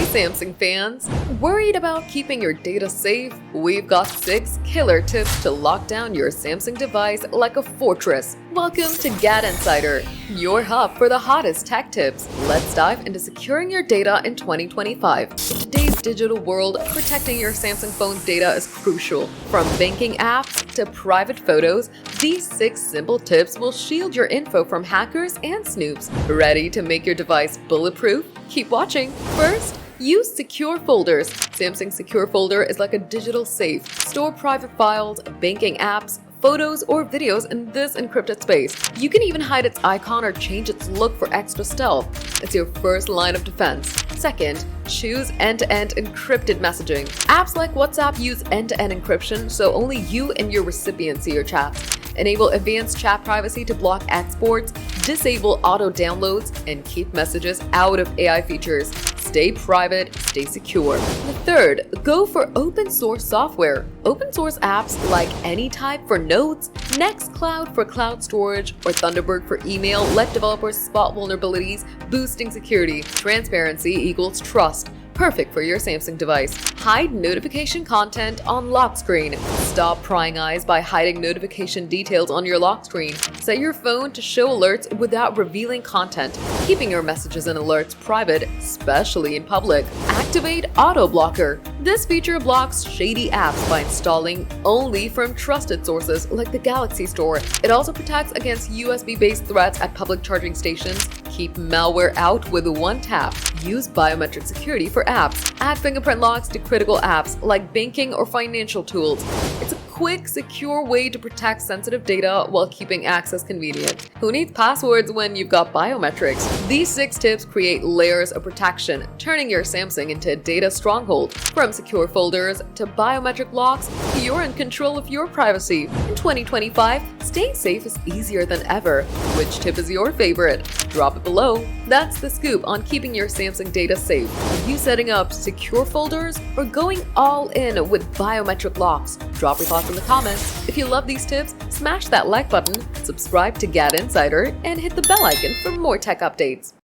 Samsung fans, worried about keeping your data safe? We've got 6 killer tips to lock down your Samsung device like a fortress. Welcome to GadInsider, your hub for the hottest tech tips. Let's dive into securing your data in 2025. In today's digital world, protecting your Samsung phone's data is crucial. From banking apps to private photos, these 6 simple tips will shield your info from hackers and snoops. Ready to make your device bulletproof? Keep watching. First, use secure folders. Samsung Secure Folder is like a digital safe. Store private files, banking apps, photos, or videos in this encrypted space. You can even hide its icon or change its look for extra stealth. It's your first line of defense. Second, choose end-to-end encrypted messaging. Apps like WhatsApp use end-to-end encryption, so only you and your recipient see your chats. Enable advanced chat privacy to block exports, disable auto downloads, and keep messages out of AI features. Stay private, stay secure. The third, go for open source software. Open source apps like AnyType for notes, Nextcloud for cloud storage, or Thunderbird for email let developers spot vulnerabilities, boosting security. Transparency equals trust. Perfect for your Samsung device. Hide notification content on lock screen. Stop prying eyes by hiding notification details on your lock screen. Set your phone to show alerts without revealing content, keeping your messages and alerts private, especially in public. Activate Auto Blocker. This feature blocks shady apps by installing only from trusted sources like the Galaxy Store. It also protects against USB-based threats at public charging stations. Keep malware out with one tap. Use biometric security for apps. Add fingerprint locks to critical apps like banking or financial tools. It's a quick, secure way to protect sensitive data while keeping access convenient. Who needs passwords when you've got biometrics? These 6 tips create layers of protection, turning your Samsung into a data stronghold. From secure folders to biometric locks, you're in control of your privacy. In 2025, staying safe is easier than ever. Which tip is your favorite? Drop it below. That's the scoop on keeping your Samsung data safe. Are you setting up secure folders or going all in with biometric locks? Drop your thoughts in the comments. If you love these tips, smash that like button, subscribe to GadInsider, and hit the bell icon for more tech updates.